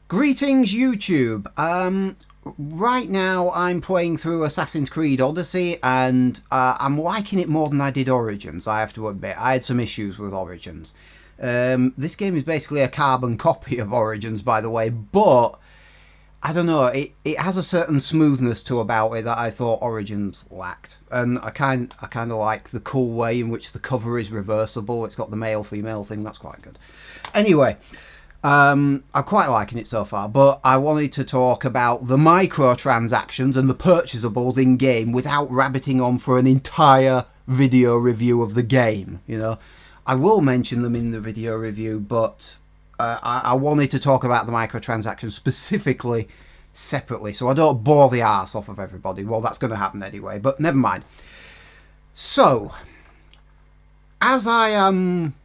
Greetings YouTube. Right now I'm playing through Assassin's Creed Odyssey and I'm liking it more than I did Origins, I have to admit. I had some issues with Origins. This game is basically a carbon copy of Origins, by the way, but I don't know, it has a certain smoothness to about it that I thought Origins lacked. And I kind of like the cool way in which the cover is reversible. It's got the male-female thing, that's quite good. Anyway, I'm quite liking it so far, but I wanted to talk about the microtransactions and the purchasables in game without rabbiting on for an entire video review of the game. You know, I will mention them in the video review, but I wanted to talk about the microtransactions specifically separately, so I don't bore the arse off of everybody. Well, that's going to happen anyway, but never mind. So, as I am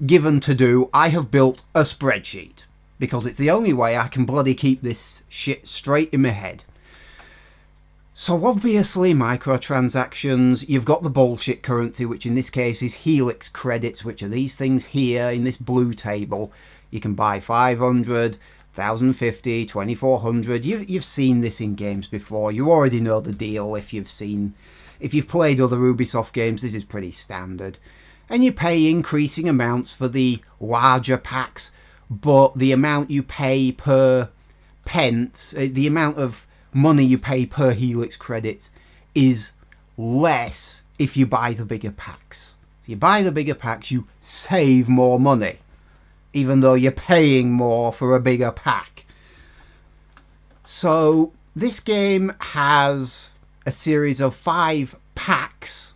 given to do, I have built a spreadsheet because it's the only way I can bloody keep this shit straight in my head. So obviously microtransactions, you've got the bullshit currency, which in this case is Helix credits, which are these things here in this blue table. You can buy 500, 1050, 2400. You've seen this in games before. You already know the deal. If you've played other Ubisoft games, this is pretty standard. And you pay increasing amounts for the larger packs, but the amount you pay per pence, the amount of money you pay per Helix credit is less if you buy the bigger packs. If you buy the bigger packs, you save more money, even though you're paying more for a bigger pack. So this game has a series of 5 packs,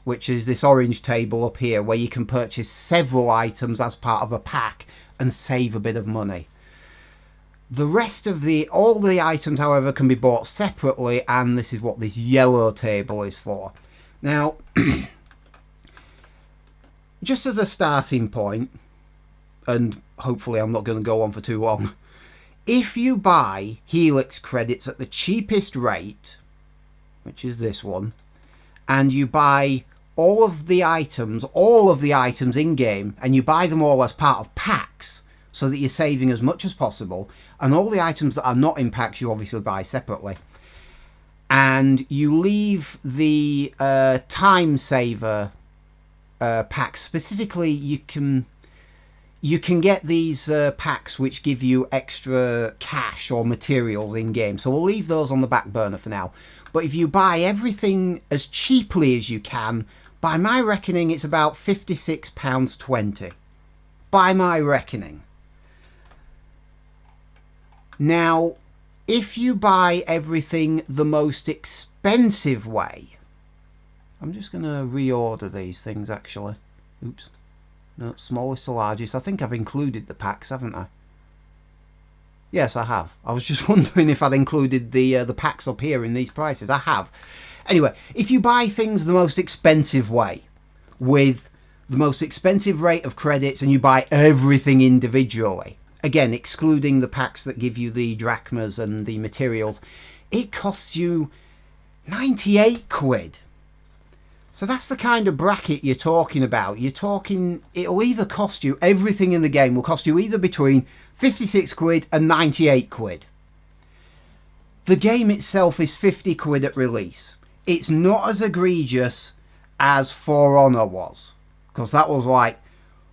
which is this orange table up here, where you can purchase several items as part of a pack and save a bit of money. The rest of all the items, however, can be bought separately, and this is what this yellow table is for. Now, just as a starting point, and hopefully I'm not going to go on for too long, if you buy Helix credits at the cheapest rate, which is this one, and you buy all of the items in game, and you buy them all as part of packs so that you're saving as much as possible, and all the items that are not in packs you obviously buy separately, and you leave the time saver packs. Specifically, you can get these packs which give you extra cash or materials in game, so we'll leave those on the back burner for now. But if you buy everything as cheaply as you can, by my reckoning it's about £56.20. By my reckoning. Now, if you buy everything the most expensive way, I'm just going to reorder these things actually. Oops. No, smallest to largest. I think I've included the packs, haven't I? Yes, I have. I was just wondering if I'd included the packs up here in these prices. I have. Anyway, if you buy things the most expensive way, with the most expensive rate of credits, and you buy everything individually, again, excluding the packs that give you the drachmas and the materials, it costs you 98 quid. So that's the kind of bracket you're talking about. You're talking, it'll either cost you, everything in the game will cost you either between 56 quid and 98 quid. The game itself is 50 quid at release. It's not as egregious as For Honor was, because that was like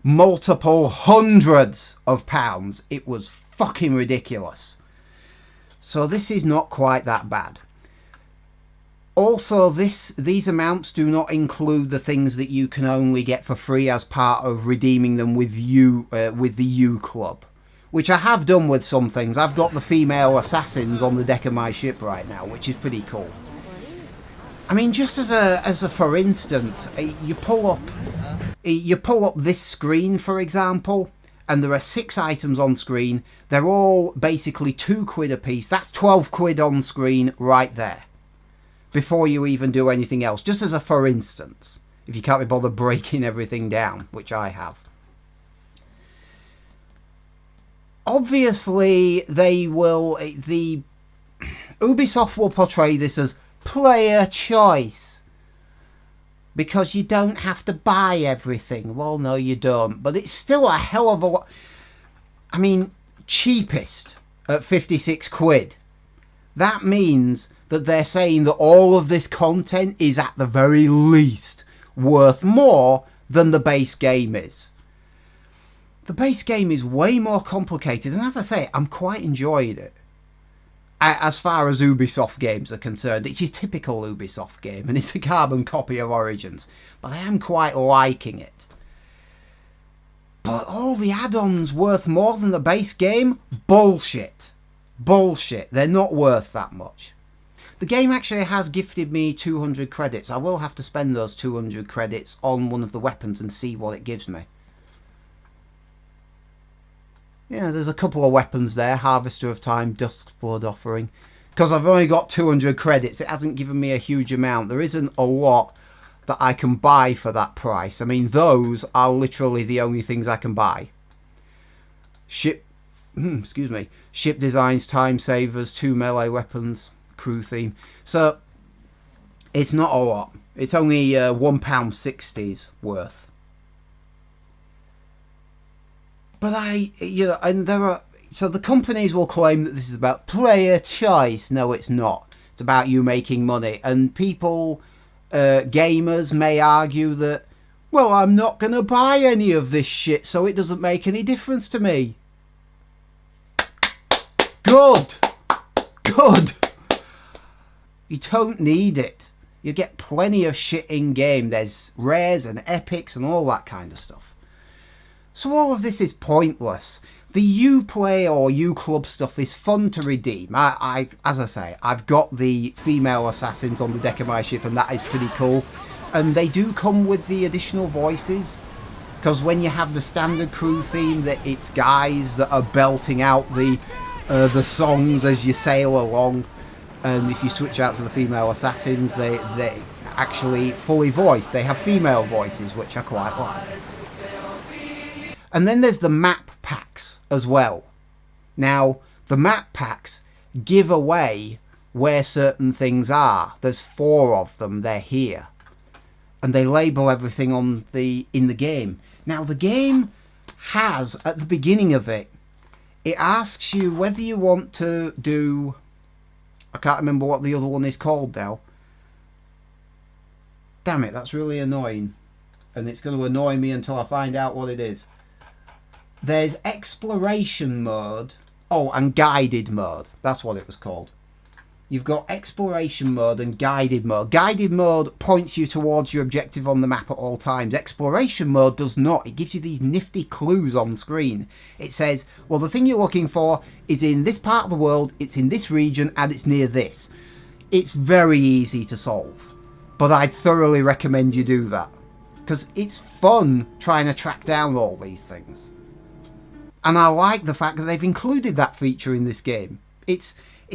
multiple hundreds of pounds. It was fucking ridiculous. So this is not quite that bad. Also, these amounts do not include the things that you can only get for free as part of redeeming them with the U Club, which I have done with some things. I've got the female assassins on the deck of my ship right now, which is pretty cool. I mean, just as a for instance, you pull up this screen, for example, and there are 6 items on screen. They're all basically 2 quid a piece. That's 12 quid on screen right there, before you even do anything else. Just as a for instance, if you can't be bothered breaking everything down, which I have. Obviously, Ubisoft will portray this as player choice, because you don't have to buy everything. Well, no, you don't, but it's still a hell of a lot. I mean, cheapest. at 56 quid. That means that they're saying that all of this content is at the very least worth more than the base game is. The base game is way more complicated, and as I say, I'm quite enjoying it. As far as Ubisoft games are concerned, it's your typical Ubisoft game, and it's a carbon copy of Origins, but I am quite liking it. But all the add-ons worth more than the base game? Bullshit. Bullshit. They're not worth that much. The game actually has gifted me 200 credits. I will have to spend those 200 credits on one of the weapons and see what it gives me. Yeah, there's a couple of weapons there. Harvester of Time, Dusk's Blood Offering. Because I've only got 200 credits, it hasn't given me a huge amount. There isn't a lot that I can buy for that price. I mean, those are literally the only things I can buy. Ship designs, time savers, 2 melee weapons, crew theme. So, it's not a lot. It's only £1.60's worth. But and there are, so the companies will claim that this is about player choice. No, it's not. It's about you making money. And people, gamers may argue that, well, I'm not going to buy any of this shit, so it doesn't make any difference to me. Good. Good. You don't need it. You get plenty of shit in game. There's rares and epics and all that kind of stuff. So all of this is pointless. The Uplay or Uclub stuff is fun to redeem. As I say, I've got the female assassins on the deck of my ship, and that is pretty cool. And they do come with the additional voices, because when you have the standard crew theme, that it's guys that are belting out the songs as you sail along. And if you switch out to the female assassins, they actually fully voiced. They have female voices, which I quite like. And then there's the map packs as well. Now, the map packs give away where certain things are. There's 4 of them. They're here. And they label everything in the game. Now, the game has, at the beginning of it, it asks you whether you want to do... I can't remember what the other one is called now. Damn it, that's really annoying. And it's going to annoy me until I find out what it is. There's exploration mode. Oh, and guided mode. That's what it was called. You've got exploration mode and guided mode. Guided mode points you towards your objective on the map at all times. Exploration mode does not. It gives you these nifty clues on screen. It says, well, the thing you're looking for is in this part of the world, it's in this region, and it's near this. It's very easy to solve. But I'd thoroughly recommend you do that. Because it's fun trying to track down all these things. And I like the fact that they've included that feature in this game. It's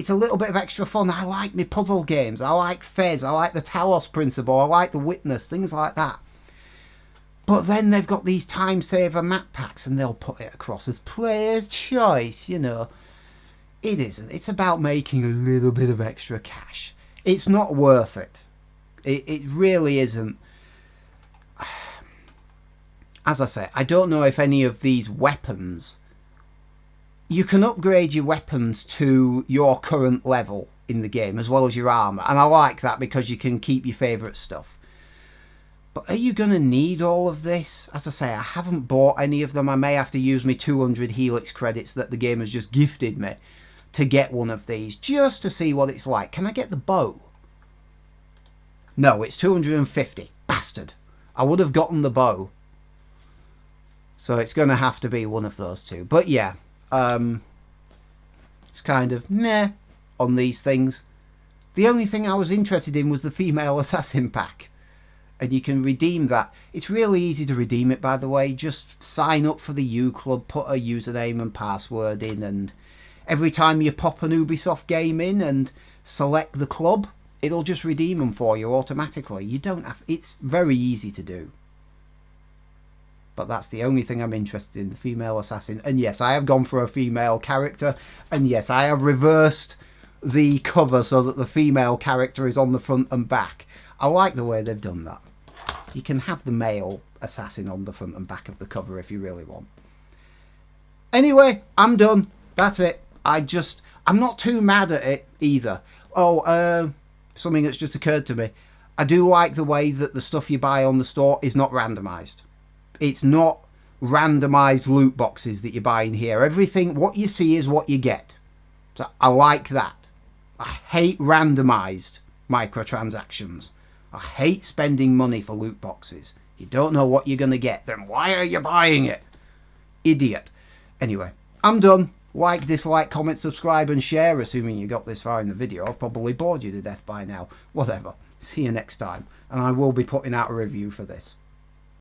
a little bit of extra fun. I like my puzzle games. I like Fez. I like the Talos Principle. I like the Witness. Things like that. But then they've got these time saver map packs, and they'll put it across as player choice, you know. It isn't. It's about making a little bit of extra cash. It's not worth it. It really isn't. As I say, I don't know if any of these weapons... You can upgrade your weapons to your current level in the game, as well as your armour. And I like that because you can keep your favourite stuff. But are you going to need all of this? As I say, I haven't bought any of them. I may have to use my 200 Helix credits that the game has just gifted me to get one of these, just to see what it's like. Can I get the bow? No, it's 250. Bastard. I would have gotten the bow. So it's going to have to be one of those two. But yeah, it's kind of meh on these things. The only thing I was interested in was the female assassin pack. And you can redeem that. It's really easy to redeem it, by the way. Just sign up for the U Club, put a username and password in, and every time you pop an Ubisoft game in and select the club, it'll just redeem them for you automatically. You don't have... It's very easy to do. But that's the only thing I'm interested in, the female assassin. And yes, I have gone for a female character. And yes, I have reversed the cover so that the female character is on the front and back. I like the way they've done that. You can have the male assassin on the front and back of the cover if you really want. Anyway, I'm done. That's it. I'm not too mad at it either. Oh, something that's just occurred to me. I do like the way that the stuff you buy on the store is not randomized. It's not randomized loot boxes that you buy in here. Everything, what you see is what you get. So I like that. I hate randomized microtransactions. I hate spending money for loot boxes. You don't know what you're going to get. Then why are you buying it? Idiot. Anyway, I'm done. Like, dislike, comment, subscribe and share. Assuming you got this far in the video, I've probably bored you to death by now. Whatever. See you next time. And I will be putting out a review for this.